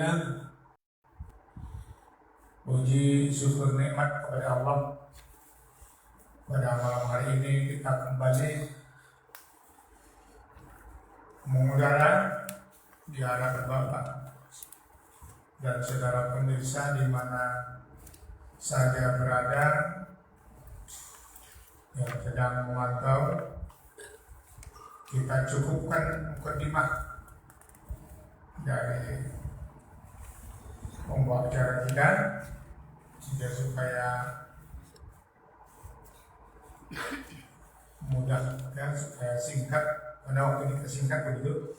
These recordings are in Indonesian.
Dan puji syukur nikmat kepada Allah. Pada malam hari ini kita kembali mengudara di hadapan Bapak dan saudara pemirsa di mana saja berada yang sedang memantau. Kita cukupkan mukadimah dari pembawa acara kita supaya mudah ya, supaya singkat, karena waktu ini kesingkat begitu.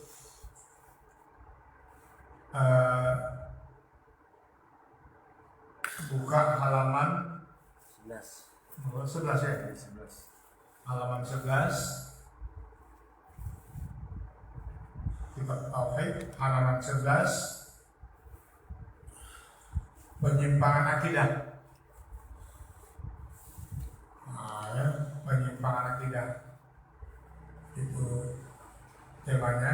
Buka halaman 11 ya? 11. Halaman 11 Kitab Tauhid, halaman 11, penyimpangan akidah. Ya, penyimpangan akidah itu temanya,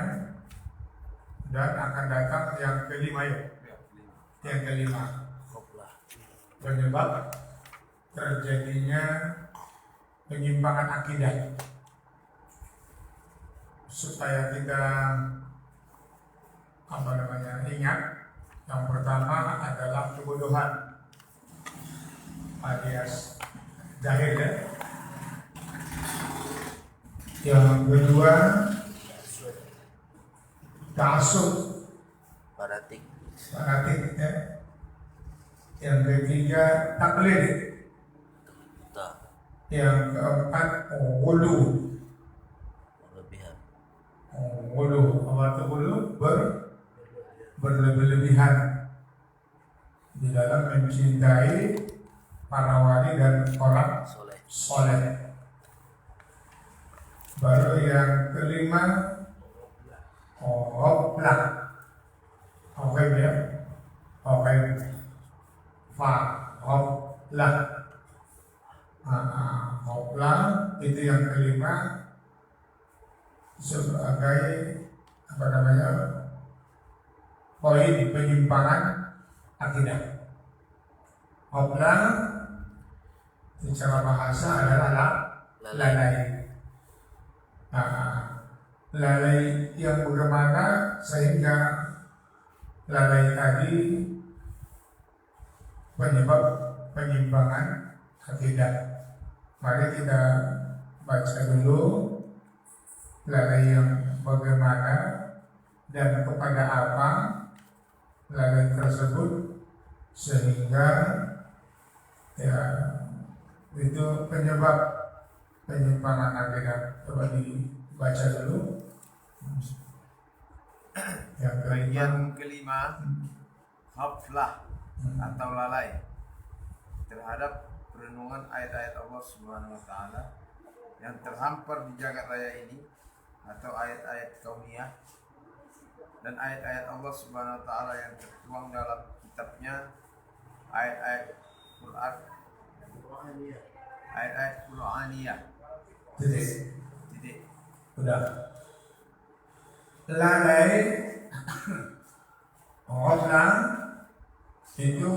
dan akan datang yang kelima ya. Yang kelima, penyebab terjadinya penyimpangan akidah, supaya kita ingat. Yang pertama adalah kebodohan alias jahil ya. Yang kedua ta'assub, fanatik ya. Yang ketiga taklid. Yang keempat ghulu. Ghulu, apa itu ghulu? Berlebih-lebihan di dalam mencintai para wali dan orang soleh. Baru yang kelima ghaflah. Oke ya. Oke. Ghaflah. Ghaflah itu yang kelima sebagai poin penyimpangan akidah. Ghaflah secara bahasa adalah lalai. Lalai yang bagaimana sehingga lalai tadi penyebab penyimpangan akidah. Mari kita baca dulu lalai yang bagaimana dan kepada apa lalai tersebut sehingga ya itu penyebab penyimpangan akidah. Coba dibaca dulu. Yang kelima, ghaflah atau lalai terhadap perenungan ayat-ayat Allah Subhanahu wa taala yang terhampar di jagat raya ini, atau ayat-ayat kauniyah dan ayat-ayat Allah Subhanahu wa taala yang tertuang dalam kitabnya, ayat-ayat Quran, ayat-ayat Qur'aniyah. Titik. Udah. Lalai ghaflah itu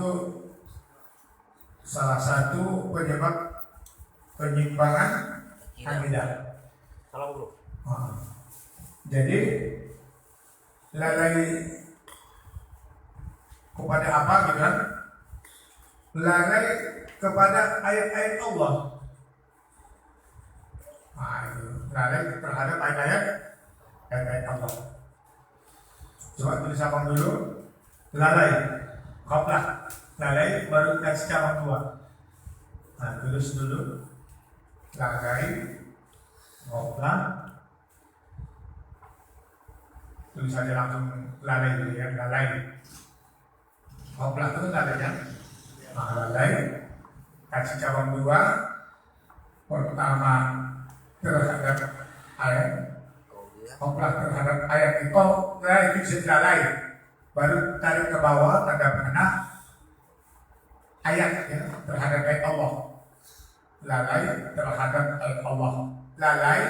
salah satu penyebab penyimpangan akidah. Jadi lalai kepada apa gitu kan? Lalai kepada ayat-ayat Allah. Lalai terhadap ayat-ayat Allah. Coba tulis abang dulu. Lalai, ghaflah, lalai baru kasih cabang dua. Tulis dulu. Lalai, ghaflah. Tulis aja langsung lalai dulu ya, lalai. Ghaflah itu lalainya. Lalai, kasih cabang dua. Pertama terhadap ayat, ghaflah terhadap ayat itu lalai. Baru tarik ke bawah tanda panah ayat ya, terhadap ayat Allah. Lalai terhadap ayat Allah. Lalai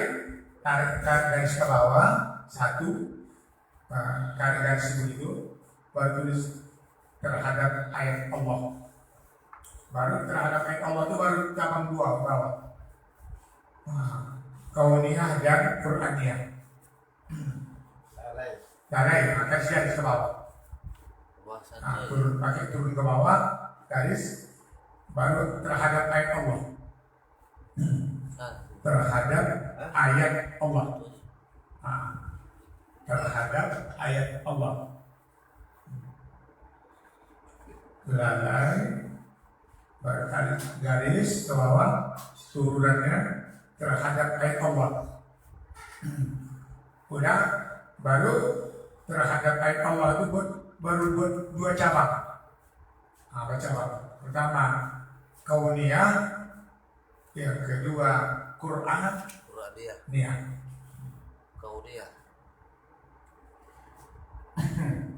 tarik garis ke bawah satu, tarik garis begitu. baru tulis terhadap ayat Allah. Baru terhadap ayat Allah itu baru cabang 2 bawah. Kauniyah dan Qur'aniyah. Dalai akan garis ke bawah. Turun ke bawah, garis baru terhadap ayat Allah. Terhadap ayat Allah. Terhadap ayat Allah. Lalai baru garis ke bawah, turunannya terhadap ayat Allah. Udah, baru terhadap ayat Allah itu baru 2 cabang. Apa cabang? Pertama kauniyah, yang kedua Qur'aniyah. Kauniyah.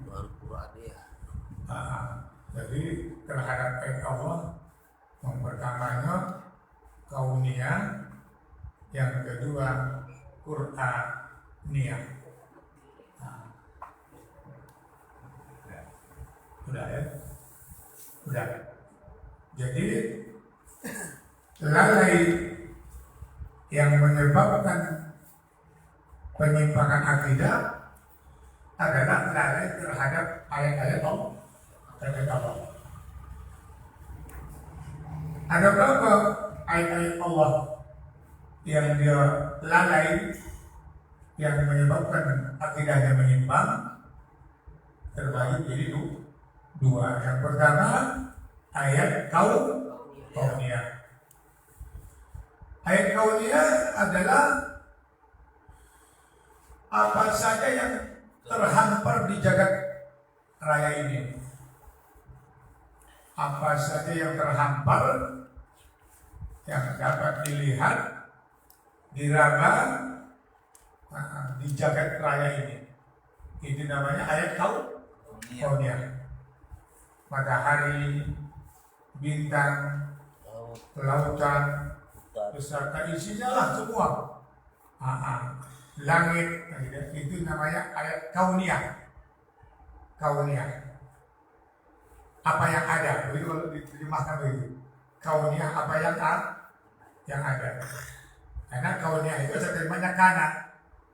Baru Qur'aniyah. Jadi terhadap ayat Allah, yang pertamanya kauniyah, yang kedua Qur'aniyah. Udah ya? Udah. Jadi lalai yang menyebabkan penyimpangan akidah adalah lalai terhadap ayat-ayat Allah. Ada berapa ayat-ayat Allah yang dia lalai yang menyebabkan akidahnya menyimpang? Terbagi jadi 2. Yang pertama ayat kauniyah. Ayat kauniyah adalah apa saja yang terhampar di jagat raya ini. Apa saja yang terhampar yang dapat dilihat, diraba di jagat raya ini. Itu namanya ayat kauniyah. Matahari, bintang, lautan, beserta isinya lah semua. Langit, itu namanya ayat kauniyah. Apa yang ada, begitu kalau diterjemahkan begitu. Kauniyah apa yang ada. Karena kauniyah itu sebenarnya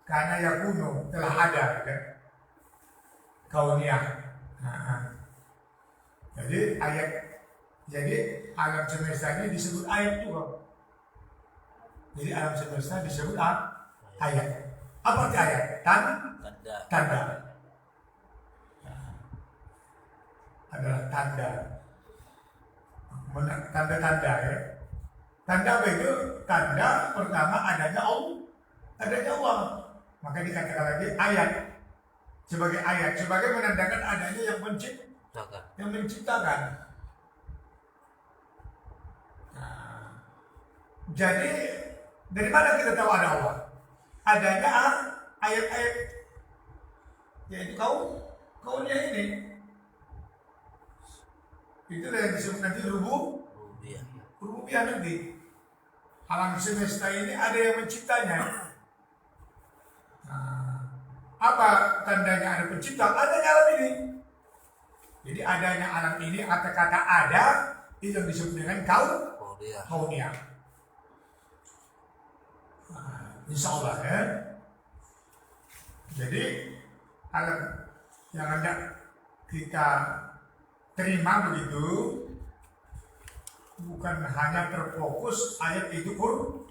karena yakunu telah ada, gitu. Kauniyah. Jadi alam semesta ini disebut ayat juga. Jadi alam semesta disebut ayat. Apa arti ayat? Tanda. Adalah tanda. Tanda-tanda ya. Tanda apa itu? Tanda pertama adanya Allah. Maka dikatakan lagi ayat. Sebagai ayat, sebagai menandakan adanya yang menciptakan. Jadi dari mana kita tahu ada Allah? Adanya ayat-ayat, yaitu kauniyah ini. Itulah yang disebut nanti rububiyah nanti. Alam semesta ini ada yang menciptanya. Apa tandanya ada pencipta? Adanya alam ini. Jadi adanya alam ini, kata-kata ada itu yang disebut dengan kauniyah. Insya Allah ya. Jadi alam yang hendak kita terima begitu bukan hanya terfokus ayat itu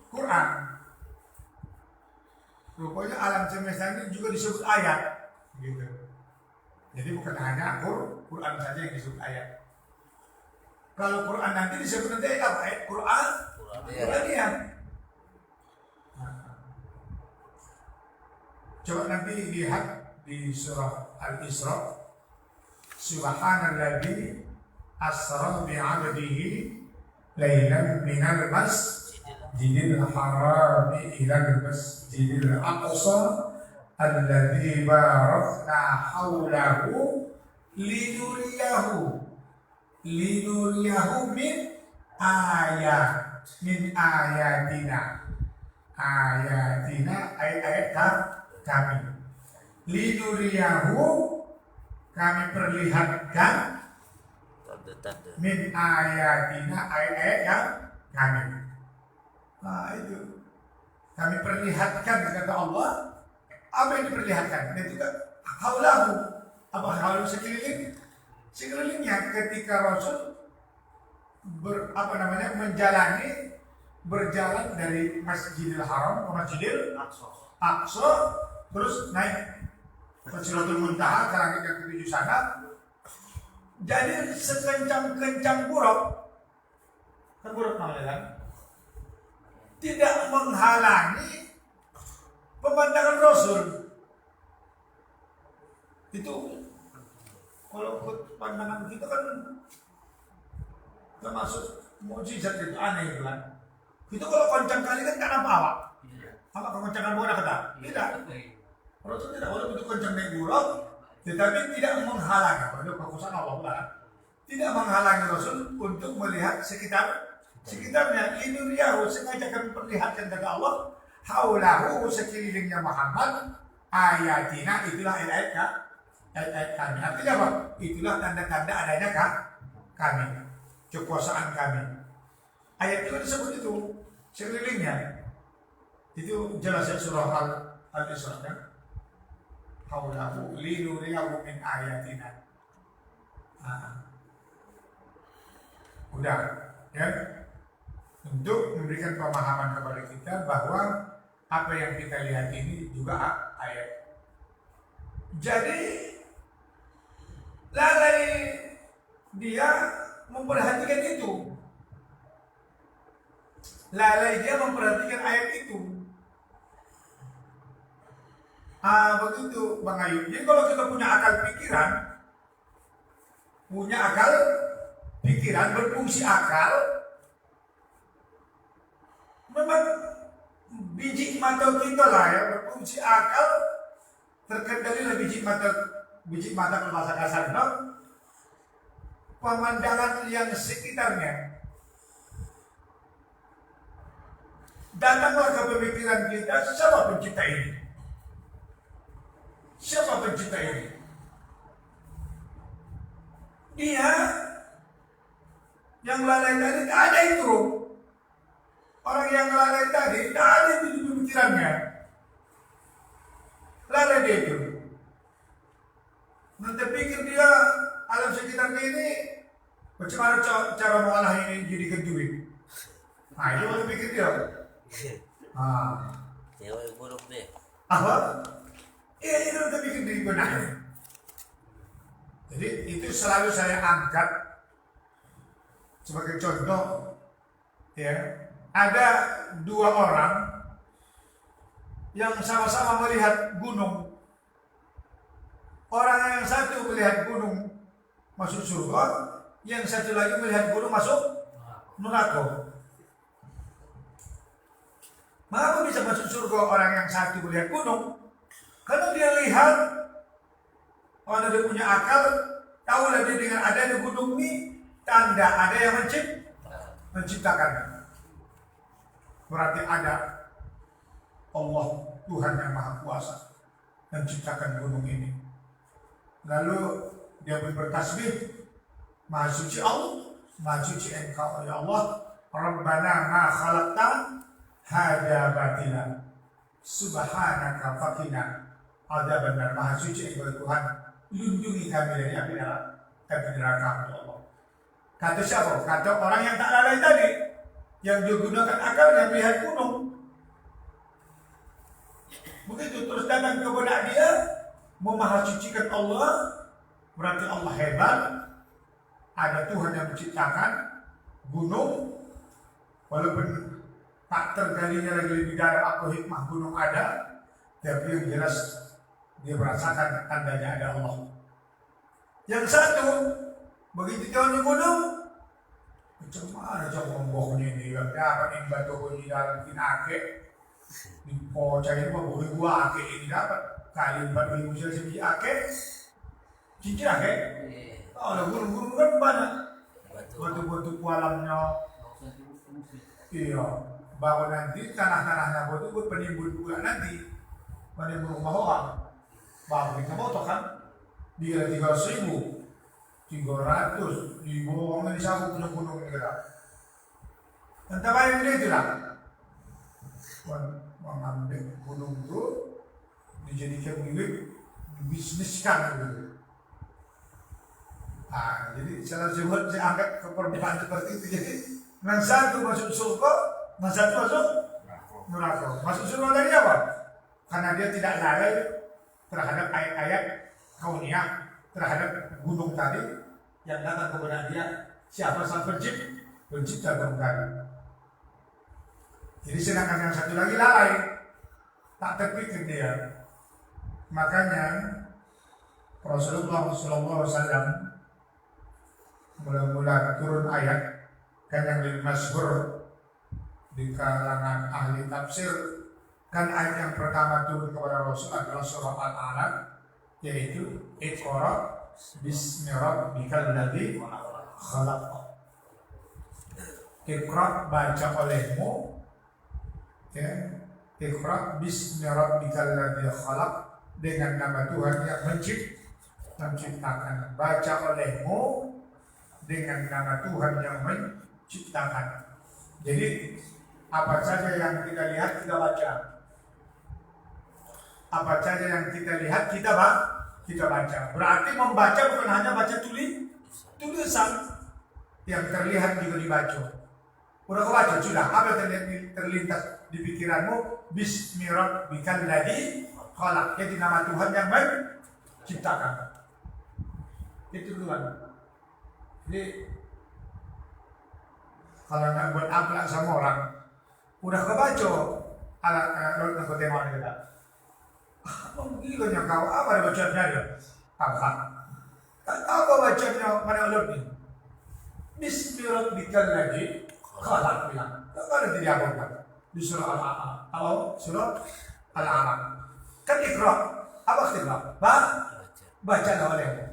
Quran. Rupanya alam semesta ini juga disebut ayat, gitu. Jadi bukan hanya Quran saja yang disebut ayat. Kalau Quran nanti disebut nanti apa? Ayat Quraniyah. Coba nanti lihat di surah Al-Isra. Subhanalladzi asra bi'abdihi lailan minal masjidil haram ilal masjidil aqsa alladzi barakna haulahu linuriyahu min ayatina ayat-ayat kami linuriyahu, kami perlihatkan Tanda-tanda. min ayatina ayat-ayat yang kami. Nah itu kami perlihatkan kata Allah. Apa yang diperlihatkan? Dan juga haulahu, apa haulahu sekelilingnya ketika Rasul berjalan dari Masjidil Haram ke Masjidil Aqsa, terus naik ke Sidratul Muntaha ke langit yang ketujuh sana. Jadi sekencang-kencang buruk, kan buruk namanya kan, tidak menghalangi pemandangan Rasul. Itu kalau pandangan kita kan termasuk mukjizat, itu aneh itu kan. Itu kalau koncang kali kan apa? Apa kekoncangan bola kata? Tidak. Rasul tidak, walaupun itu koncang naik buruk, tetapi tidak menghalangi. Pada kekuasaan Allah Taala tidak menghalangi Rasul untuk melihat sekitarnya. Ini dia sengaja kami perlihatkan kata Allah, haulahu sekelilingnya Muhammad, ayatina itulah ayat-ayat kami. Artinya apa? Itulah tanda-tanda adanya kami, kekuasaan kami. Ayat itu disebut itu sekelilingnya. Itu jelas ya surah Al-Isra kan? Haulahu linuriyahu min ayatina. Udah ya, untuk memberikan pemahaman kepada kita bahwa apa yang kita lihat ini juga ayat. Jadi lalai dia memperhatikan itu. Lalai dia memperhatikan ayat itu. Begitu Bang Ayub. Jadi kalau kita punya akal pikiran, berfungsi akal, memang biji mata kita lah ya, berfungsi akal, terkendali lah biji mata kalau bahasa kasar, no? Pemandangan yang sekitarnya. Datanglah ke pemikiran kita, siapa pencipta ini? Siapa pencipta ini? Dia yang lalai tadi tak ada itu. Orang yang lalai tadi tak ada itu di pemikirannya. Lalai dia itu. Nanti pikir dia alam sekitarnya ini bagaimana cara mengolah ini jadi duit. Nah itu baru pikir dia. Dewa yang buruk deh. Apa? Itu udah bikin diri benar. Jadi itu selalu saya angkat sebagai contoh. Ya, ada dua orang yang sama-sama melihat gunung. Orang yang satu melihat gunung masuk surga, yang satu lagi melihat gunung masuk neraka. Mengapa bisa masuk surga orang yang satu melihat gunung? Karena dia lihat, orang dia punya akal, tahulah dia dengan adanya gunung ini tanda ada yang menciptakan. Berarti ada Allah Tuhan yang Maha Kuasa menciptakan gunung ini. Lalu dia pun bertasbih, Maha Suci Allah, Maha Suci Engkau ya Allah, Rabbana ma khalaqta hada batila, Subhanaka fakina adzabannar. Maha Suci Engkau Tuhan, lindungi kami dari api neraka ya Allah. Kata siapa? Kata orang yang tak lalai tadi, yang dia gunakan akalnya melihat gunung. Begitu terus datang ke benak dia, memahasucikan Allah, berarti Allah hebat. Ada Tuhan yang menciptakan gunung, walaupun tak tergalinya lagi lebih dalam apa hikmah gunung ada, tapi yang jelas dia merasakan tandanya ada Allah. Yang satu begitu jauhnya gunung, macam mana jauh membohongnya ini? Dapat yang batu kunci dalam tinake, di pocah ini membohongi gua ake ini dapat kali 4.000 sih ake, cincin ake. Oh, ada gunung-gunung kan banyak, batu-batu kualamnya. Iya, bahwa nanti tanah-tanahnya batu buat penimbun pula nanti, penimbun rumah orang. Bahwa kita motor kan, dia 3.300 dibawa di saku gunung-gunung negara. Entah apa yang dia itulah. Mengambil gunung itu dijadikan milik, dibisniskan gitu. Nah, jadi saya sebut saya angkat ke permukaan seperti itu. Jadi yang satu masuk surga, yang satu masuk neraka. Masuk surga dari apa? Karena dia tidak lalai terhadap ayat-ayat kauniyah, terhadap gunung tadi yang datang kepada dia. Siapa sang pencipta gunung tadi. Jadi sedangkan yang satu lagi lalai, tak terpikir dia. Makanya Rasulullah SAW mula-mula turun ayat kan yang lebih masyhur di kalangan ahli tafsir, kan ayat yang pertama turun kepada Rasul adalah surah Al-Alaq, yaitu Iqra bismi rabbikal ladzi khalaq. Iqra, baca olehmu, ya, Iqra bismi rabbikal ladzi khalaq, dengan nama Tuhan yang menciptakan. Baca olehmu dengan nama Tuhan yang menciptakan. Jadi apa saja yang kita lihat kita baca. Apa saja yang kita lihat kita baca. Berarti membaca bukan hanya baca tulisan, yang terlihat juga dibaca. Udah kebaca sudah. Apa yang terlintas di pikiranmu? Bismi rabbikal ladzi khalaq. Jadi nama Tuhan yang menciptakan. Itu duluan. Jadi kalau nak buat akhlak sama orang, udah kebaca alat aku tengok kita. Gilanya kau apa bacanya dia? Apa? Tak tahu kau bacanya mana ulun ni? Bismi rabbikal ladzi khalaq bilang. Tak ada tidak apa di surah Al-A'raf. Surah Al-A'raf. Kan Iqra. Apa Iqra? Baca olehmu.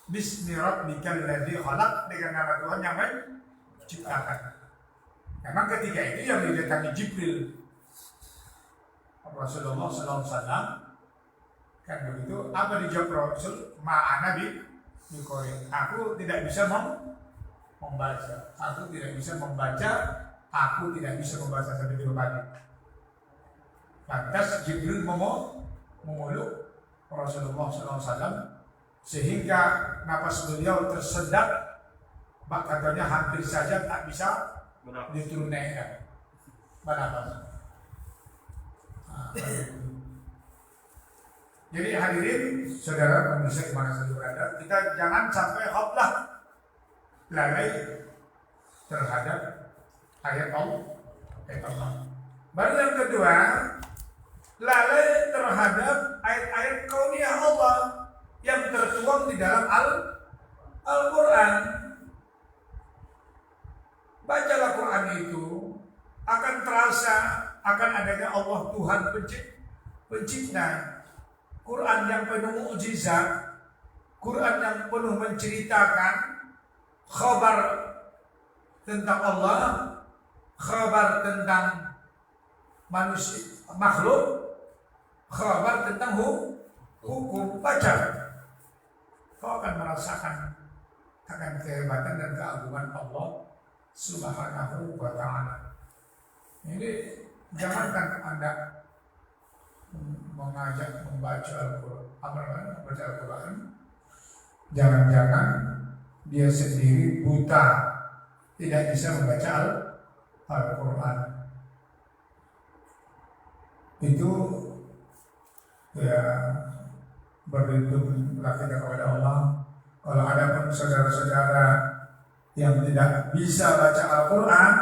Bismi rabbikal ladzi khalaq, dengan nama Tuhan yang menciptakan. Memang ketika itu yang didatangi Jibril Rasulullah SAW kan begitu. Apa dijawab Rasul? Ma'ana bi qori. Aku tidak bisa membaca. Aku tidak bisa membaca. Aku tidak bisa membaca sampai di rumah. Lantas Jibril memeluk Rasulullah SAW sehingga napas beliau tersendat, katanya hampir saja tak bisa diturunkan bernafas. Jadi hadirin saudara pemirsa dimana saja berada, kita jangan sampai khaflah, lalai terhadap ayat Allah. Baru yang kedua, lalai terhadap ayat-ayat kauniyah Allah yang tertuang di dalam Al-Quran. Bacalah Quran itu, akan terasa akan adanya Allah Tuhan pencipta. Quran yang penuh mukjizat, Quran yang penuh menceritakan khabar tentang Allah, khabar tentang manusia, makhluk, khabar tentang hukum. Baca, kau akan merasakan akan kehebatan dan keagungan Allah Subhanahu wa ta'ala. Ini jangankan Anda mengajak membaca Al-Quran, jangan-jangan dia sendiri buta, tidak bisa membaca Al-Quran. Itu ya berlindunglah kita kepada Allah. Kalau ada pun saudara-saudara yang tidak bisa baca Al-Quran,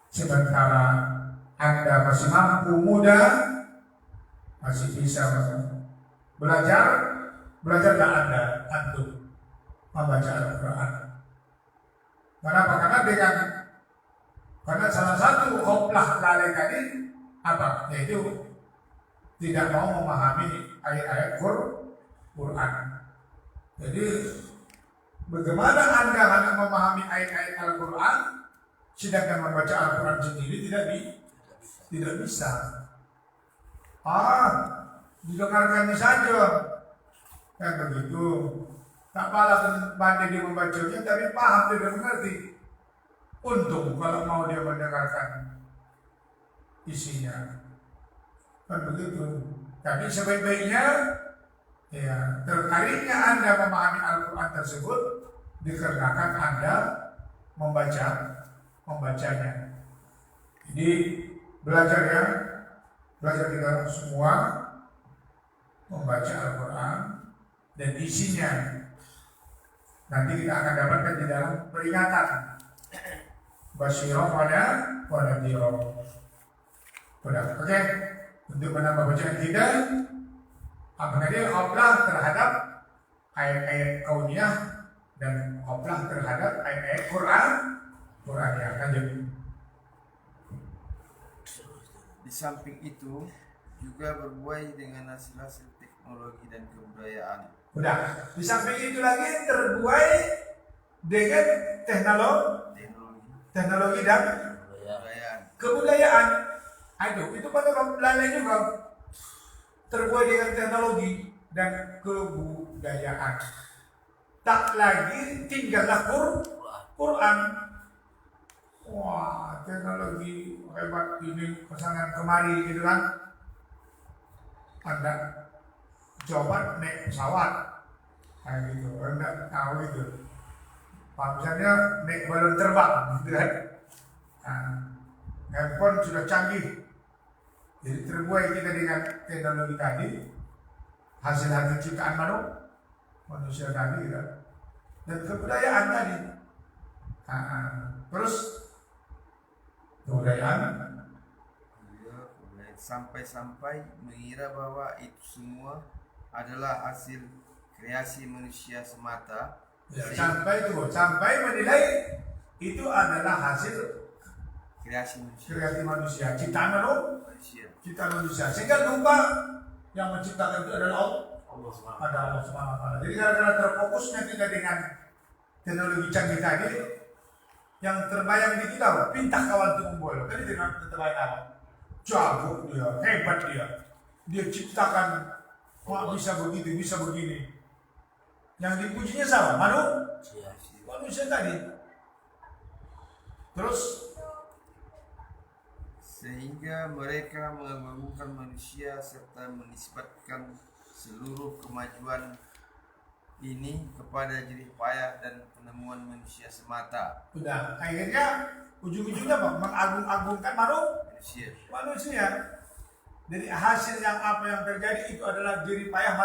sementara Anda masih mampu, muda, masih bisa belajarlah Anda antum membaca Al-Quran. Kenapa? Karena salah satu khoflah lalai tadi apa? Yaitu tidak mau memahami ayat-ayat Quran. Jadi bagaimana Anda hanya memahami ayat-ayat Al-Quran, sedangkan membaca Al-Quran sendiri tidak bisa. didengarkannya saja. Kan begitu. Tak pala pandai dia membacanya, tapi paham dia dan mengerti. Untung kalau mau dia mendengarkan isinya. Kan begitu. Tapi sebaik-baiknya, ya, tertariknya Anda memahami Al-Quran tersebut dikarenakan Anda membacanya. Jadi belajar ya, belajar kita semua membaca Al-Quran dan isinya. Nanti kita akan dapatkan di dalam peringatan. Basyirah wa nadhirah. Udah, oke. Untuk menambah bacaan kita, apalagi qaflah terhadap ayat-ayat kauniyah dan qaflah terhadap ayat-ayat Qur'aniyah. Lanjut. Di samping itu juga berbuai dengan hasil-hasil teknologi dan kebudayaan. Udah, di samping itu lagi terbuai dengan teknologi dan kebudayaan. Aduh, itu pada lalai juga terbuai dengan teknologi dan kebudayaan. Tak lagi tinggallah Quran. Wah, teknologi hebat ini pasangan kemari gitu kan. Anda coba naik pesawat, kayak gitu, Anda tahu gitu. Misalnya naik balon terbang, gitu kan. Handphone sudah canggih. Jadi terbuai kita dengan teknologi tadi, hasil ciptaan manusia tadi gitu. Dan kebudayaan tadi. Terus kebudayaan sampai-sampai mengira bahwa itu semua adalah hasil kreasi manusia semata. Ya, sampai menilai itu adalah hasil kreasi manusia, ciptaan manusia. Sehingga lupa yang menciptakan itu adalah Allah Subhanahu wa taala. Jadi gara-gara terfokusnya kita dengan teknologi canggih tadi, yang terbayang di kita pintah kawan tumbol. Tadi dengan terbayang apa? Jago dia, hebat dia. Dia ciptakan bisa begitu, bisa begini. Yang dipujinya sama, manusia tadi. Terus sehingga mereka mengagungkan manusia serta menisbatkan seluruh kemajuan ini kepada jerih payah dan penemuan manusia semata. Udah, akhirnya ujung-ujungnya apa? Mengagung-agungkan manusia. Jadi hasil yang apa yang terjadi itu adalah jerih payah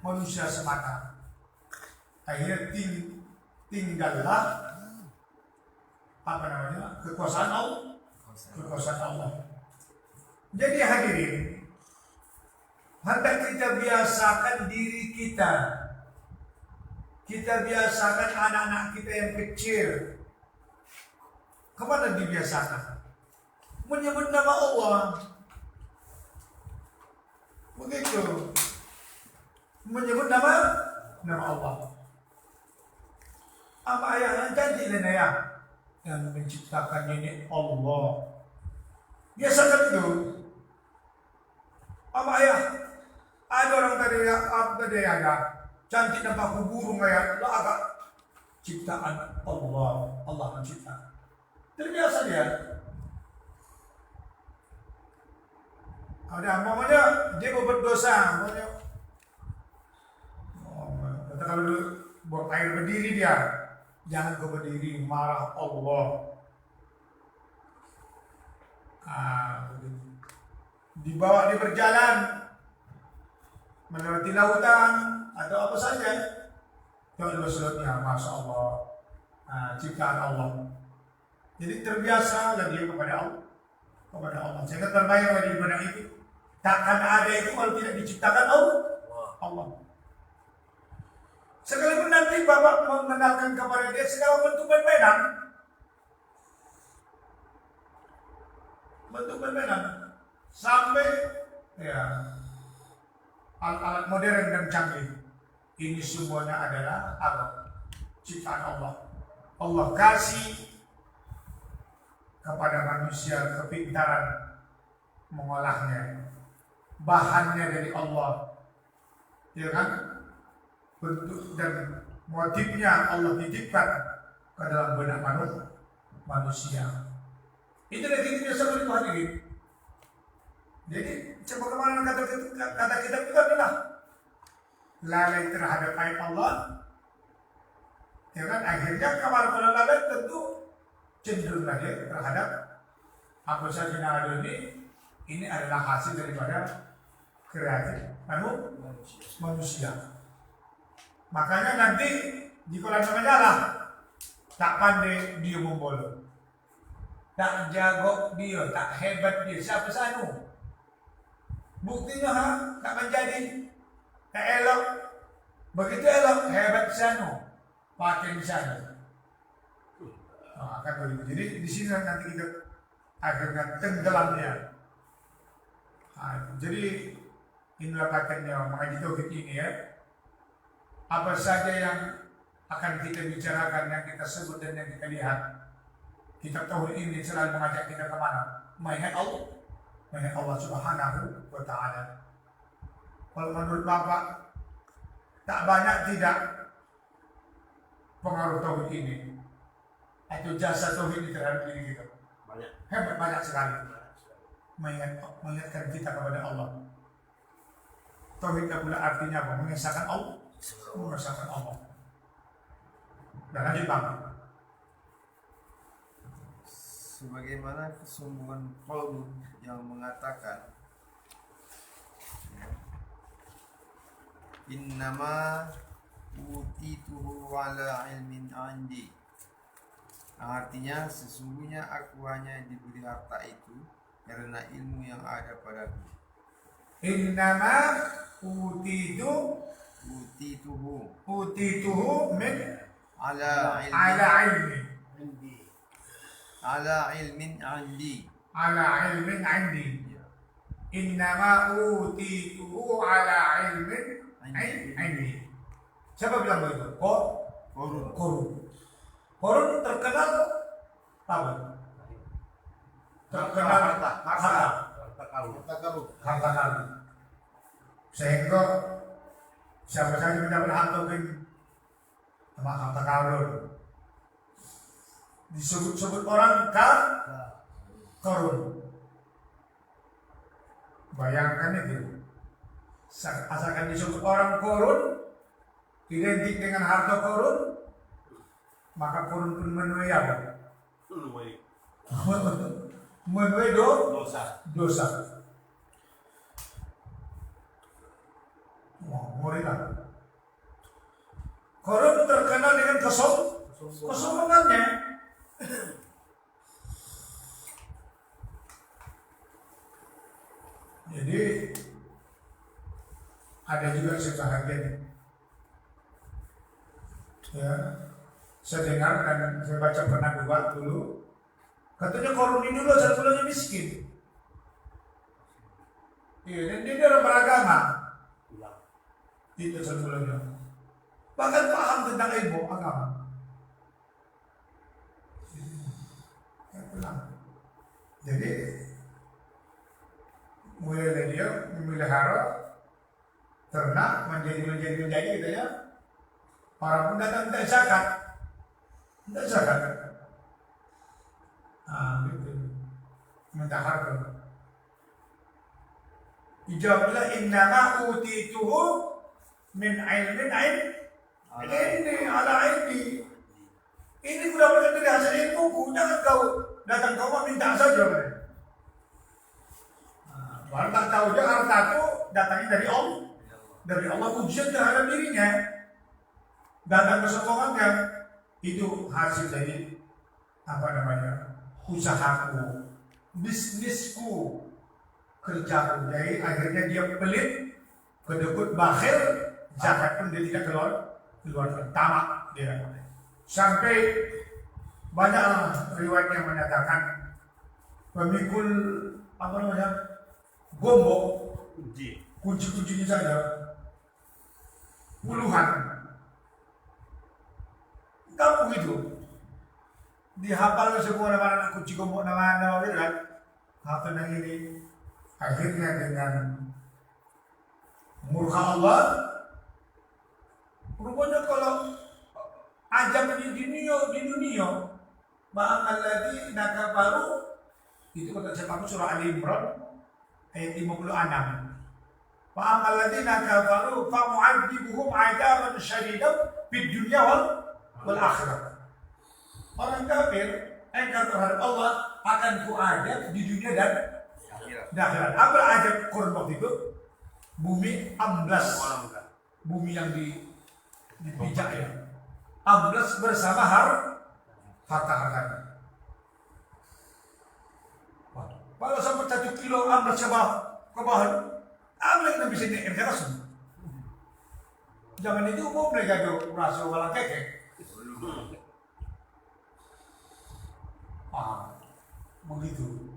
manusia semata. Akhirnya tinggallah kekuasaan Allah. Jadi hadirin, hendak kita biasakan diri kita. Kita biasakan anak-anak kita yang kecil. Kemana dibiasakan? Menyebut nama Allah. Begitu. Menyebut nama Allah. Apa ayah yang cantik dan ayah? Yang menciptakan ini Allah. Biasakan itu. Apa ayah? Ada orang tadi ada cantik nampak burung kayak agak ciptaan Allah mencipta. Terbiasa dia. Ada mamanya dia berbuat dosa, kalau buat air berdiri dia, jangan kau berdiri, marah Allah. Dibawa dia berjalan melewati lautan atau apa saja, kalau berselutnya, masya Allah, ciptaan Allah. Jadi terbiasa dia kepada Allah. Sehingga terbayang di benak itu, takkan ada itu kalau tidak diciptakan Allah. Sekalipun nanti Bapak mengenalkan kepada dia segala bentuk permainan, sampai ya alat-alat modern dan canggih, ini semuanya adalah Allah, ciptaan Allah. Allah kasih kepada manusia kepintaran mengolahnya. bahannya dari Allah, ya kan? Bentuk dan motifnya Allah titipkan ke dalam benak manusia. Itu dari biasa itu hadirin. Jadi sebagaimana kata kitab juga bilang, lalai terhadap ayat Allah, ya kan? Akhirnya kamar lalai tentu cenderung lagi terhadap apa saja yang ada ini adalah hasil daripada kreatif manusia. Makanya nanti di kolam majalah tak pandai dia membolong, tak jago dia, tak hebat dia, siapa sanu? Buktinya tak menjadi, tak elok, begitu elok hebat sanu, pakai sanu. Akan begitu. Jadi di sini nanti kita akhirnya tenggelamnya. Jadi inilah katanya mengaji tauhid ini ya. Apa saja yang akan kita bicarakan, yang kita sebut dan yang kita lihat, kitab tauhid ini selalu mengajak kita kemana? Mengingat Allah Subhanahu wa Ta'ala. Kalau menurut Bapak, tak banyak tidak pengaruh tauhid ini atau jasa tauhid ini terhadap diri kita. Banyak sekali. Mengingatkan kita kepada Allah. Tauhid pula artinya apa? Mengesahkan Allah. Mengesahkan Allah. Dan lanjut Bang. Sebagaimana kesombongan Qarun yang mengatakan, innama utituhu ala ilmin indi. Artinya sesungguhnya aku hanya diberi harta itu karena ilmu yang ada padaku. Innama utituhu min ala ilmin indi. Innama utituhu ala ilmin indi. Siapa bilang begitu? Qarun terkenal apa? Terkenal harta karun. Sehingga siapa saja mendapat harta sama harta karun. Disebut orang Qarun. Bayangkan itu. Asalkan disebut orang Qarun identik dengan harta Qarun, maka Qarun pun menuai apa? Menuai dosa. Ngeri kan? Qarun terkenal dengan kesombongannya. Jadi ada juga sebahagian ya, saya dengar dan saya baca pernah dulu katanya Qarun ini dulu asal mulanya miskin. Iya, dan dia orang beragama. Itu asal mulanya. Bahkan paham tentang ilmu agama. Jadi mulai dari dia memelihara ternak menjadi gitu ya. Para pun datang minta zakat. Gitu. Minta harta. Dijawablah innama utituhu min ilmin ini ala ilmi. Ini sudah berkata dari hasil ilmuku, jangan kau datang kau minta saja. Baru tak tahu dia harta itu datangnya dari Allah. Dari Allah ujian terhadap dirinya. Datang kesombongannya itu hasil dari usahaku, bisnisku, kerjaku. Jadi akhirnya dia pelit, kedekut, bakhil, zakat pun dia tidak keluar tamak dia. Sampai banyak riwayat yang menyatakan pemikul gombok kunci-kuncinya saja puluhan. Kampung itu dihafal semua nama kunci gombok nama gitu kan. Hafal yang ini akhirnya dengan murka Allah. Rupanya kalau ajab di dunia, ma'amal lagi nakal baru itu kata siapa surah Ali Imran ayat 56. Fa'amal lagi nakal baru fa'mu'adzibuhum 'adaban syadidan fid dunya wal akhirah. Orang kafir engkar terhadap Allah akan kuadab di dunia dan di akhirat. Apa ajab Quran waktu itu? Bumi amblas, bumi yang dipijak ya. Amblas bersama harta-hartanya. Kalau sampai 1 kilo amblas ke bawah, amblas yang bisa naik ke atas. Zaman itu umum mereka itu rasa walang keke. Begitu.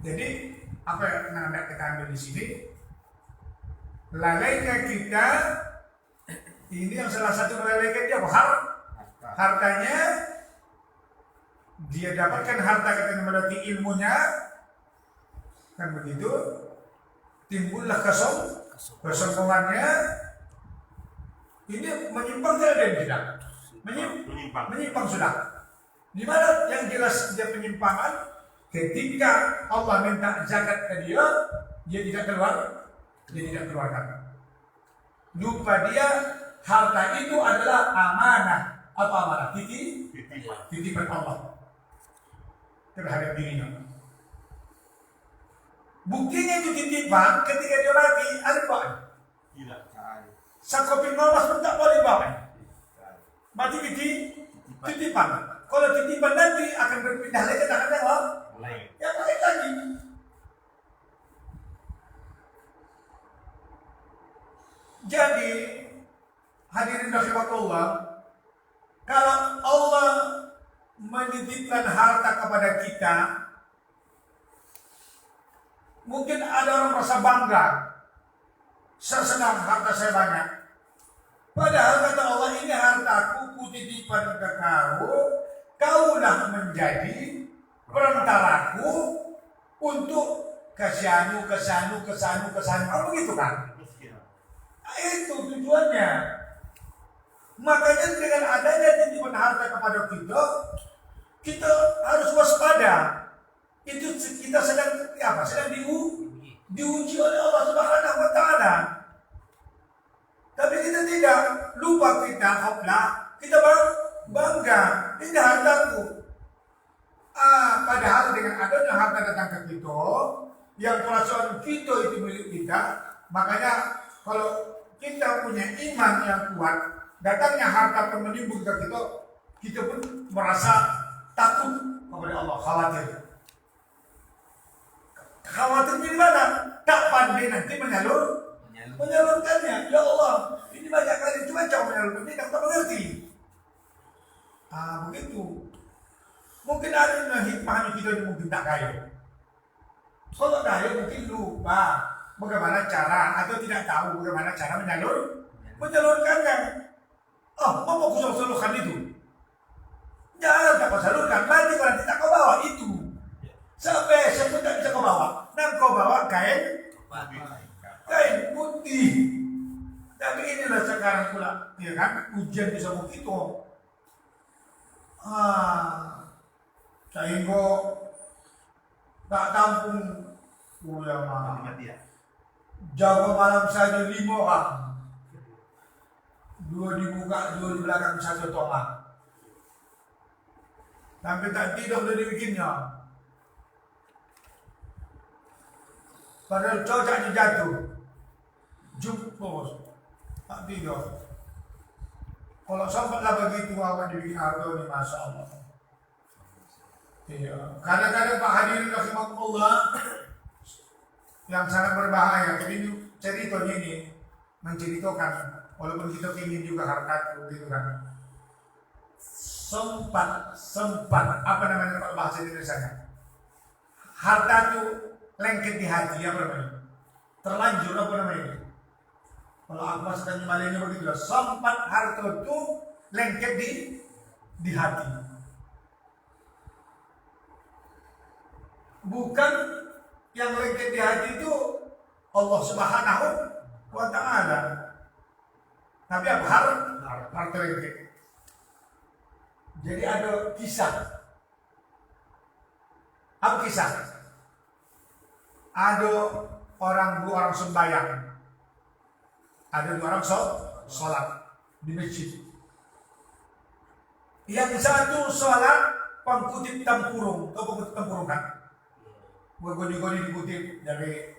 Jadi apa yang hendak kita ambil di sini? Lalainya kita ini yang salah satu melalaikan dia hartanya dia dapatkan harta ketika melalui ilmunya, kan begitu, timbullah kesombongannya. Ini menyimpang tidak? Menyimpang sudah. Di mana yang jelas dia penyimpangan? Ketika Allah minta zakat ke dia tidak keluarkan. Lupa dia harta itu adalah amanah. Apa amanah? Titipan Allah terhadap dirinya. Buktinya itu titipan ketika dia mati ada bawa. Tidak. Sakopin nomas pun tak boleh bawa. Mati titipan. Kalau titipan nanti akan berpindah lagi ke tangan yang lain lagi. Jadi hadirin rahimakumullah, kalau Allah menitipkan harta kepada kita, mungkin ada orang merasa bangga, saya senang harta saya banyak. Padahal kata Allah, ini hartaku kutitipkan ke kaulah menjadi perantaraku untuk kesanu. Apa begitu kan? Itu tujuannya. Makanya dengan adanya titipan harta kepada kita harus waspada. Itu kita sedang diuji oleh Allah Subhanahu wa Ta'ala. Tapi kita tidak lupa kita bangga, ini hartaku. Padahal dengan adanya harta datang ke kita, yang perasaan kita itu milik kita, makanya kalau kita punya iman yang kuat, datangnya harta pun menimbul ke kita pun merasa takut kepada Allah, khawatir. Khawatir di mana? Tak pandai nanti menyalurkannya. Ya Allah, ini banyak kali cuaca menyalurkan, ini tak mengerti. Begitu. Mungkin ada hikmahnya kita mungkin tak kaya. Kalau kaya mungkin lupa bagaimana cara atau tidak tahu bagaimana cara menyalurkannya. Mau kau salurkan itu? Jangan tak kau salurkan, nanti kalau tidak kau bawa itu. Sampai sebut tak bisa kau bawa. Dan kau bawa kain putih. Tapi inilah sekarang pula, ya kan? Ujian bisa begitu. Sehingga tak tampung ulama. Jawa malam saja 5 orang. 2 di muka, 2 di belakang, 1 tongak. Sampai tak tidur udah dibikinnya. Padahal cocoknya jatuh. Jumpos. Tak tidur. Kalau sempatlah begitu akan dibikin harga ini, Masya Allah. Iya. Kadang-kadang Pak hadirin rahimakumullah yang sangat berbahaya. Jadi ceritanya ini menceritakan, walaupun kita ingin juga harta gitu kan. Sempat apa namanya kalau bahasa Indonesia? Harta itu lengket di hati, apa namanya? Terlanjur apa namanya? Kalau aku maksudnya malingnya begitu, sempat harta itu lengket di hati. Bukan yang lengket di hati itu Allah Subhanahu wa Ta'ala. Tapi apa harta lengket. Jadi ada kisah. Apa kisah? Ada dua orang sembahyang. Ada dua orang sholat di masjid. Yang satu sholat pengkutip tempurung, atau pengkutip tempurung kan? Bergoni-goni dikutip dari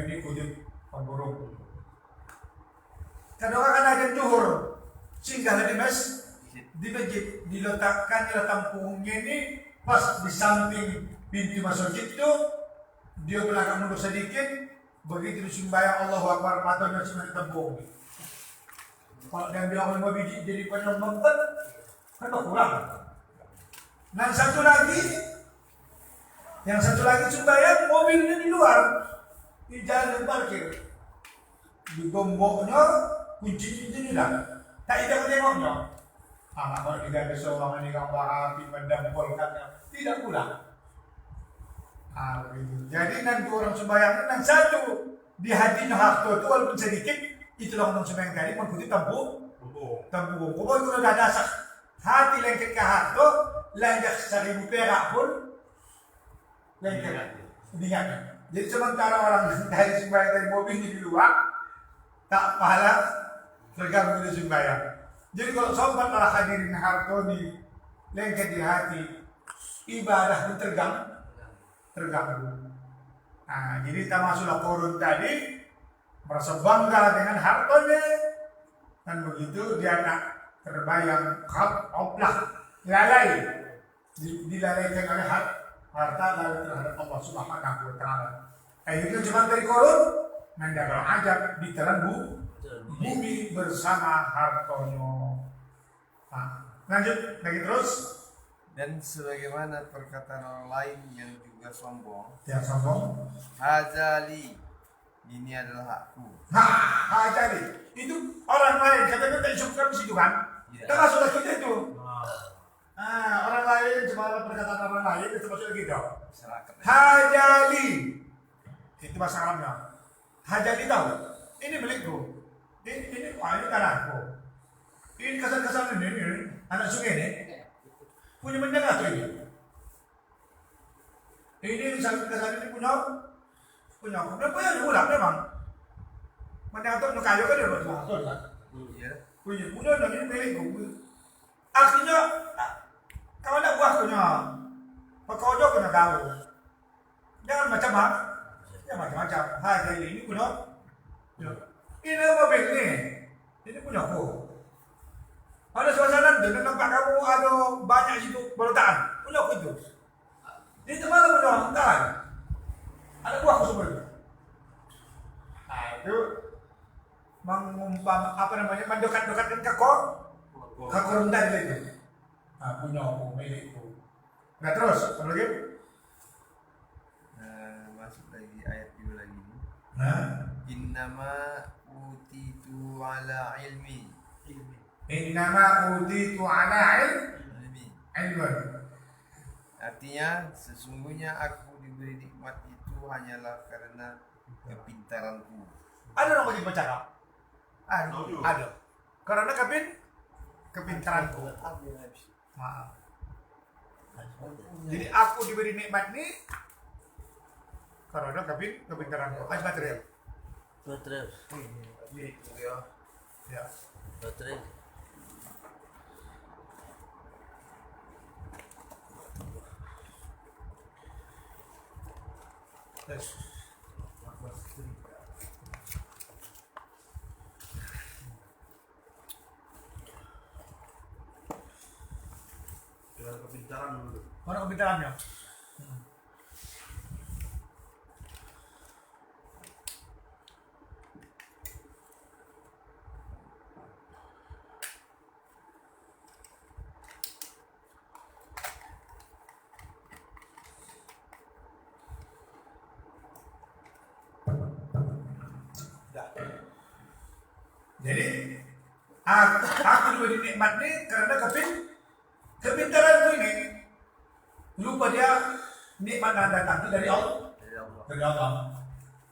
ini kutip tempurung. Kadang kan ada zuhur, singgah di masjid, diletakkan punggungnya ini pas di samping pintu masuk itu, dia belakang mundur sedikit, begitu disembahyang Allahu Akbar, matanya cuma ditembung. Kalau dia bilang 5 biji jadi penyembah kan kurang. Nah yang satu lagi sembahyang mobilnya di luar, di jalan parkir, di gemboknya kunci ini dah, tak ada tengoknya. Anak kalau tidak ada seorang ini gambar api mendempolkannya, tidak pulang. Jadi nanti orang sembahyang yang satu di hatinya harta itu walaupun sedikit, itulah orang sembahyang tadi mengikuti tempung. Kalau itu sudah dasar hati lengket ke harta, lengket 1.000 perak pun lengket. Jadi sementara orang dari sembahyang dari mobilnya di luar, tak pahala terganggu di sembahyang. Jadi kalau sobat para hadirin harta di lengket di hati, ibadah pun terganggu. Nah, jadi termasuklah korun tadi merasa bangga dengan hartanya, dan begitu dia tak terbayang lalai dilalaikan oleh harta lalu terhadap Allah Subhanahu wa Ta'ala. Akhirnya cuma dari korun mendapat ajab ditelan bumi bersama hartonya. Nah, lanjut lagi terus. Dan sebagaimana perkataan orang lain yang juga sombong, Hajali, ini adalah hakku. Hajali itu orang lain katanya tak syukur di situ kan? Termasuklah kita itu. Orang lain cuma perkataan orang lain itu masuk kita. Hajali itu bahasa Arabnya. Hajali tahu? Ini milikku. Ini tanahku. Ini kesan-kesan ini anak sungai ini punya mendengar tuh ini. Ini kesan ini punya. Kenapa ya diulang memang? Mendengar tuh kayu kan dia buat kan? Punya dan ini milikku. Artinya kalau nak buah punya, pekojo punya kau. Jangan macam-macam. Hajali ini punya. Ini mobil ini punya aku. Ada suasana dan nampak kamu ada banyak situ berletaan, punya aku itu. Di tempat punya kan? Ada buahku semua itu. Nah itu mengumpam mendekat-dekatkan ke korun tadi itu. Nah punya aku milikku. Nah terus apa lagi? Masuk lagi ayat 2 lagi. Innama utitu ala ilmi. Innama utitu ala ilmi. Artinya sesungguhnya aku diberi nikmat itu hanyalah karena kepintaranku. Ada orang wajib bercakap? Ada. Karena kepintaranku. Maaf. Jadi aku diberi nikmat ini karena kepintaranku. Material. Betul. Ya. Betul. Mana kepintarannya? Jadi aku diberi nikmat ini karena kepintaranku ini. Lupa dia nikmat yang datang itu dari Allah.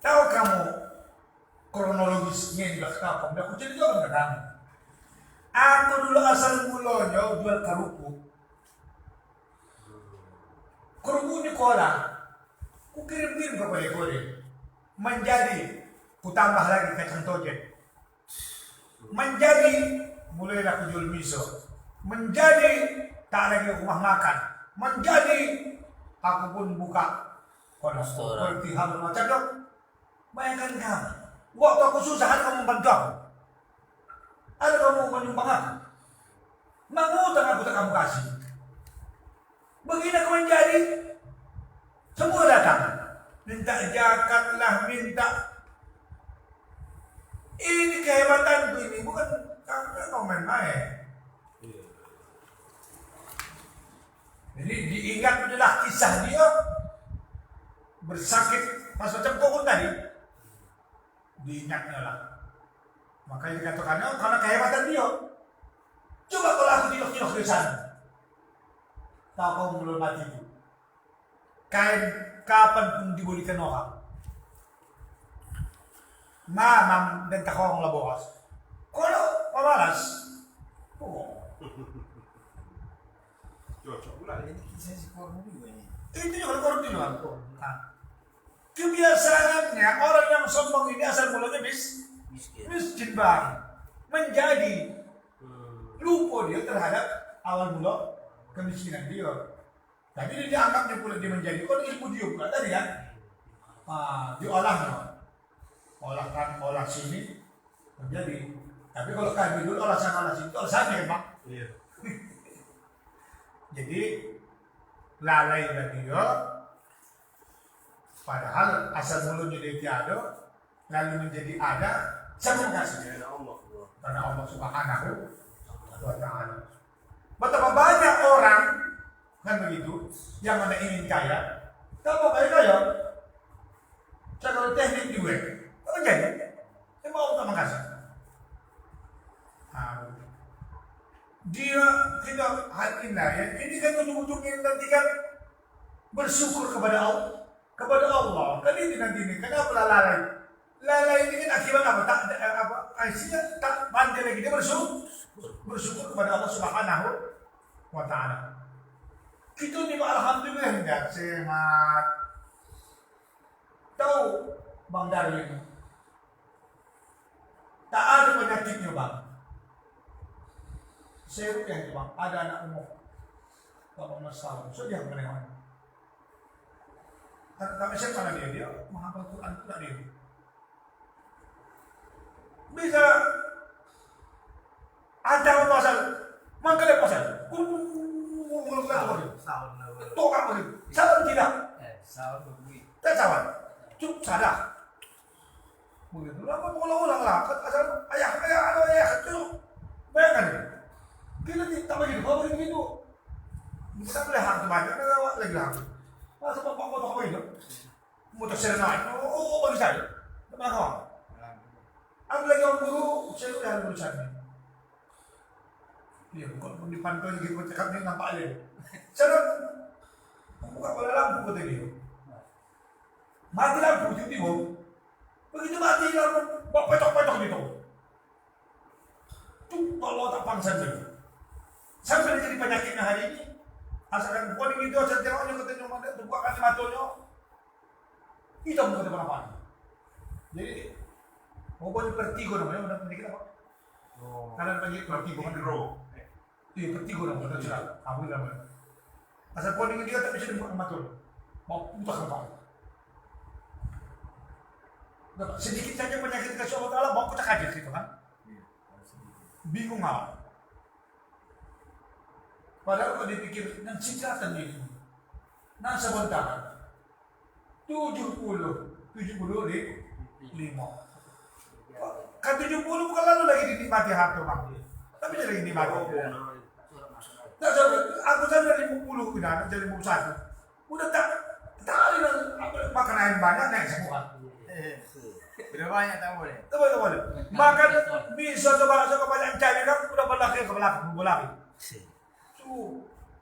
Tahu kamu kronologisnya di belakang. Aku cerita kan kadang. Aku dulu asal mulanya jual kerupuk. Kerupuk di kolam. Ku kirim-kirim ke kode-kode. Menjadi, ku tambah lagi kacang tojet. Menjadi, mulai aku jual miso. Menjadi, tak lagi rumah makan. Menjadi, aku pun buka kolam. Seperti hal macam dok. Bayangkan kamu. Waktu aku susah, ada kamu membantu aku. Ada kamu menyumbang aku. Mengutang aku tak kamu kasih. Begini aku menjadi. Semua datang. Minta zakat lah, minta. Ini kehebatanku ini. Bukan kamu main-main. Jadi diingat adalah kisah dia. Bersakit. Pas macam kau tadi. Diingatnya lah. Makanya dikatakannya karena kehebatan dia. Coba kalau aku tilok-tilok di sana. Tahu kau mulai mati itu. Kain kapan pun dibolikan orang. Mamam dan takong laboras. Kalau pemalas. Oh. Cocok pula ini kisah si korban juga ini. Itu juga korban di luar. Kebiasaannya orang yang sombong ini asal mulanya miskin bang. Menjadi lupa dia terhadap awal mula kemiskinan dia. Tapi dia dianggapnya pula dia menjadi ilmu dia pula tadi kan. Diolahnya. Olah sini menjadi. Tapi kalau kami dulu olah sana sini itu alasannya Pak. Iya. Jadi lalai bagi dia. Padahal asal mulanya dia tiada, lalu menjadi ada. Siapa kasih? Karena Allah Subhanahu wa Ta'ala. Betapa banyak orang kan begitu yang mana ingin kaya, kalau kaya, cara teknik juga, apa jadi? Dia mau tak makasih. Dia kita hatinya ya, ini kan ujung-ujungnya nanti kan bersyukur kepada Allah. Kan ini nanti ini, kenapa lalai? Lalai ini kan akibat apa? Isinya tak pandai lagi dia bersyukur kepada Allah Subhanahu wa Ta'ala. Kita ni alhamdulillah hendak sehat. Tahu Bang Darwin? Tak ada penyakitnya Bang. Saya yang Bang, ada anak umur 18 tahun. So dia mengenai. Tapi saya mana dia menghafal Quran pula dia. Bisa ada pasal, mangkal pasal. Tok apa ni? Sawan tidak? Sawan begitu. Tak sawan. Cuk sadah. Begitu. Lama ulang lah. Asal ayah itu. Bayangkan. Kita tak begitu. Kalau begitu, kita boleh hak banyak. Kita lagi hak. Masa bapak itu, motor serenai. Oh bagi saya. Mana kawan? Aku lagi orang guru, saya sudah berusaha. Iya, bukan di pantai gitu cakap ni nampak dia. Saya buka bola lampu kata dia. Mati lampu tiba-tiba. Begitu mati lampu, bawa petok-petok gitu. Tuh kalau tak pangsa dia. Sampai jadi penyakitnya hari ini. Asalkan kuning itu aja tengoknya katanya mana buka kasih matonya. Hitam kata apa? Jadi pokoknya vertigo namanya, udah penyakit apa? Karena penyakit vertigo kan iya vertigo namanya, cerah. Kamu namanya. Asal kuning dia tak bisa dibuka matonya. Mau putar apa? Sedikit saja penyakit kasih Allah Ta'ala, mau kita kaget gitu kan? Bingung apa? Padahal kalau dipikir, yang singkatan itu. Nah sebentar. 75. Kan 70 bukan lalu lagi dinikmati harta Bang. Tapi jadi lagi dinikmati. Nah, aku sampai 50 pindah jadi 51. Udah tak ada makan air banyak naik semua. Berapa banyak tak boleh? Tak boleh. Makan bisa coba banyak cari kan udah belakang ke belakang.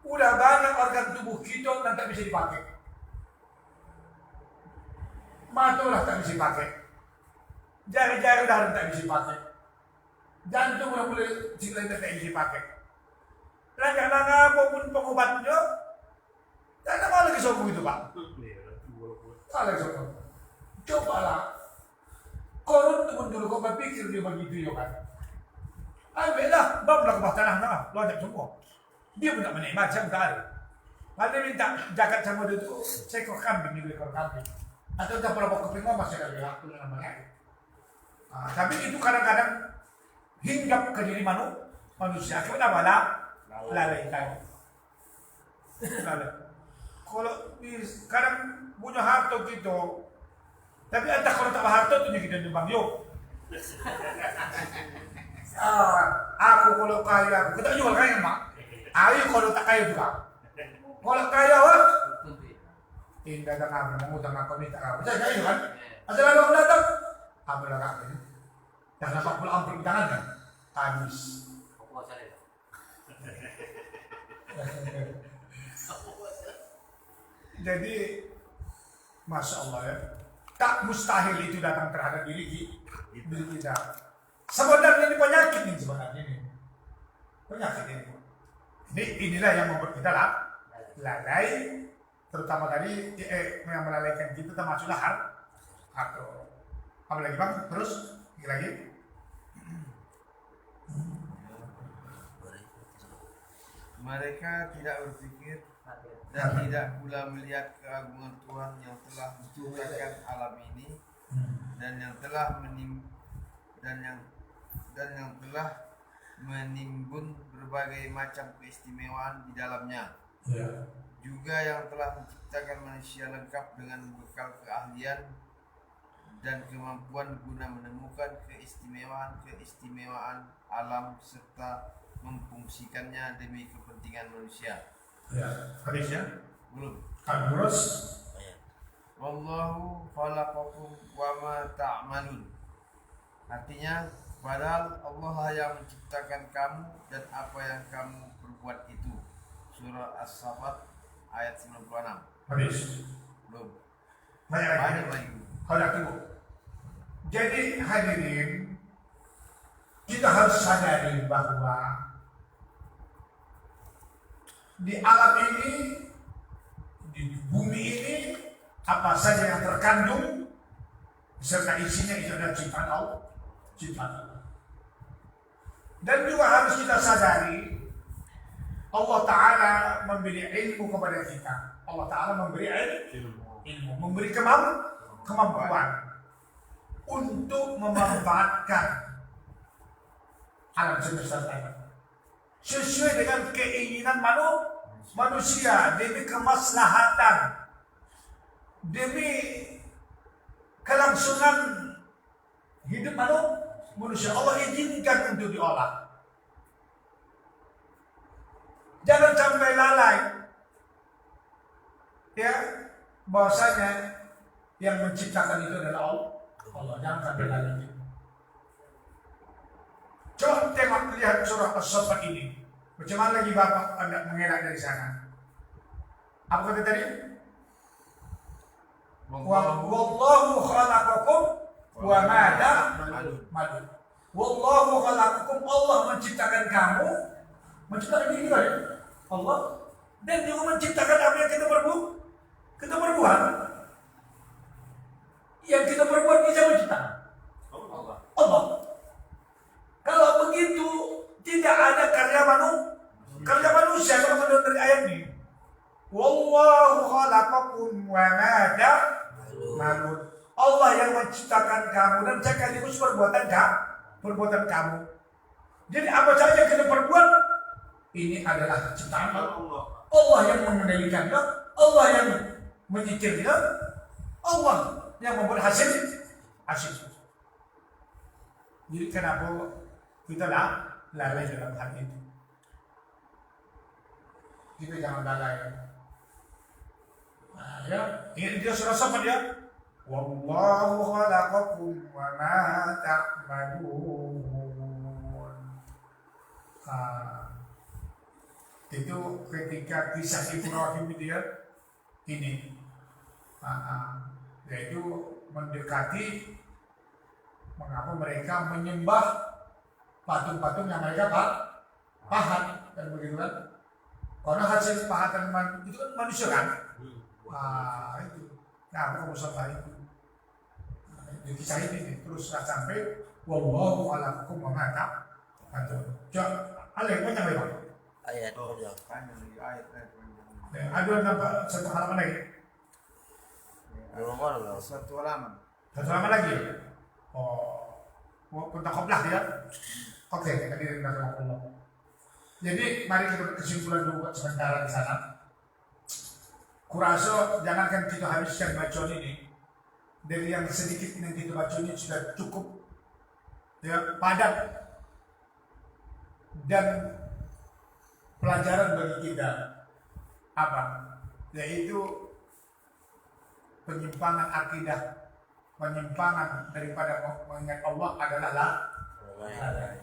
Udah banyak organ tubuh kita dan tak bisa dipakai. Mata lah tak bisa dipakai. Jari-jari udah tak bisa pakai. Jantung udah boleh lain tak bisa pakai. Langkah-langkah apapun pengobatnya, tak ada lagi sombong itu Pak. Tak lagi sombong. Cobalah. Korun teman dulu kau berpikir dia begitu ya kan. Ambillah, bablah ke tanah tengah, loncat semua. Dia pun tak menikmati sama sekali. Lalu minta jagat sama dia tu, seekor kambing di ekor kambing. Atau tak berapa keping masih ada waktu namanya. Tapi itu kadang-kadang hinggap ke diri manusia. Kenapa lah? Lalai tahu. Lalai. Kalau kadang punya harta gitu, tapi entah kalau tak harta tu kita nyumbang yuk. Aku kalau kaya, kita jual kaya mak. Ayo kalau tak kaya juga. Kalau kaya wah, indah tak kami mengutang aku minta kau. Saya kaya kan? Asal ada orang datang, ambil kami. Dah dapat pula ambil tangan kan? Habis. Jadi, masya Allah ya, tak mustahil itu datang terhadap diri kita. Sebenarnya ini penyakit nih sebenarnya ini. Penyakit ini. Inilah yang membuat kita lalai, terutama tadi yang melalaikan kita termasuklah harta. Apalagi bang, terus lagi. Mereka tidak berpikir dan tidak pula melihat keagungan Tuhan yang telah menciptakan alam ini dan yang telah menimbun berbagai macam keistimewaan di dalamnya. Ya. Juga yang telah menciptakan manusia lengkap dengan bekal keahlian dan kemampuan guna menemukan keistimewaan alam serta memfungsikannya demi kepentingan manusia. Ya, hadisnya Belum. terus. Wallahu khalaqakum wa ma ta'malun. Artinya, padahal Allah lah yang menciptakan kamu dan apa yang kamu perbuat itu. Surah As-Saffat ayat 96. Hadis. Belum. Banyak lagi. Kalau itu. Jadi hadirin, kita harus sadari bahwa di alam ini, di bumi ini, apa saja yang terkandung serta isinya itu adalah ciptaan Allah. Dan juga harus kita sadari Allah Ta'ala memberi ilmu kepada kita. Allah Ta'ala memberi ilmu, memberi kemampuan untuk memanfaatkan alam semesta ini sesuai dengan keinginan manusia demi kemaslahatan, demi kelangsungan hidup manusia. Allah izinkan untuk diolah. Jangan sampai lalai ya bahwasanya yang menciptakan itu adalah Allah. Jangan sampai lalai. Coba tengok, lihat surah As-Saffat ini. Macam mana lagi Bapak Anda mengelak dari sana? Apa kata tadi? Wallahu khalaqakum wa ma ta'malun. Wallahu khalaqakum, Allah menciptakan kamu, menciptakan diri kita ya. Allah, dan juga menciptakan apa yang kita perbuat. Yang kita perbuat bisa menciptakan Allah. Kalau begitu tidak ada karya manusia kalau menurut dari ayat ini. Wallahu khalaqakum wa ma ta'malun. Allah yang menciptakan kamu dan sekaligus perbuatan kamu. Jadi apa saja yang kita perbuat ini adalah ciptaan Allah. Allah yang mengendalikannya, Allah yang menyitirnya, Allah yang membuat hasil. Jadi kenapa kita lalai dalam hal itu? Kita jangan lalai. Nah, ya, ini dia surah Saffat ya. Wallahu khalaqakum wa ma ta'malun. Itu ketika kisah Ibrahim dia ini, yaitu mendekati mengapa mereka menyembah patung-patung yang mereka pahat dan begitu kan? Karena hasil pahatan itu kan manusia kan? Itu. Nah, kamu salah itu. Di kisah ini terus sampai wallahu ala hukum mengata atau coba alih banyak lagi. Ayat panjang. Panjang lagi ayat panjang. Ada nampak satu halaman lagi. Belum ada. Satu halaman. Satu halaman lagi. Tentang khoblah ya. Oke, hadirin rahimakumullah. Jadi mari kita kesimpulan dulu sementara di sana. Kurasa jangankan kita habiskan bacaan ini, dari yang sedikit yang kita baca ini sudah cukup ya, padat dan pelajaran bagi kita apa? Yaitu penyimpangan akidah, penyimpangan daripada mengingat Allah adalah lalai.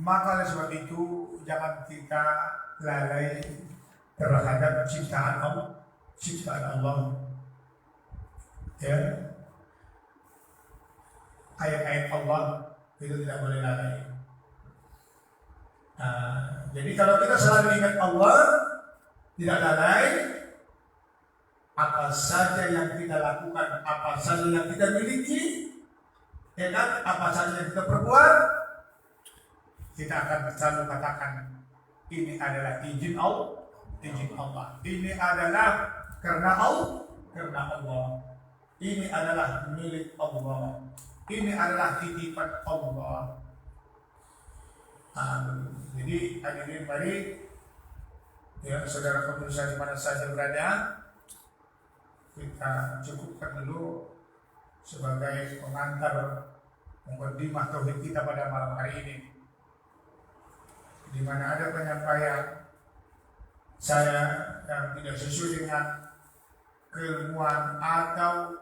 Maka oleh sebab itu jangan kita lalai terhadap ciptaan Allah. Ya, ayat-ayat Allah itu tidak boleh lalai. Jadi kalau kita selalu ingat Allah, tidak lalai, apa saja yang kita lakukan, apa saja yang kita miliki, ya kan, apa saja yang kita perbuat, kita akan selalu katakan ini adalah izin Allah. Ini adalah karena Allah. Ini adalah milik Allah. Ini adalah titipan Allah. Jadi hadirin mari ya saudara pemirsa di mana saja berada, kita cukupkan dulu sebagai pengantar mukadimah tauhid kita pada malam hari ini, di mana ada penyampaian saya yang tidak sesuai dengan keilmuan atau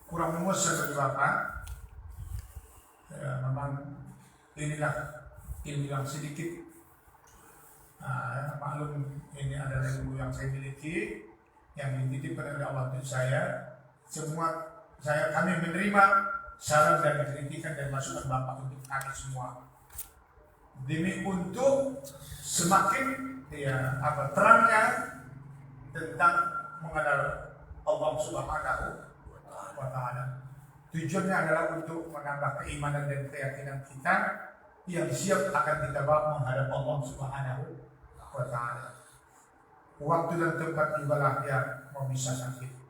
kurang memuaskan bagi Bapak. Memang inilah ilmu yang sedikit. Maklum ini adalah ilmu yang saya miliki, yang dititipkan oleh Allah untuk saya. Semua kami menerima saran dan kritikan dan masukan Bapak untuk kami semua. Demi untuk semakin terangnya tentang mengenal Allah Subhanahu wa Ta'ala. Tujuannya adalah untuk menambah keimanan dan keyakinan kita yang siap akan kita bawa menghadap Allah Subhanahu wa Ta'ala. Waktu dan tempat ibadah yang memisahkan kita.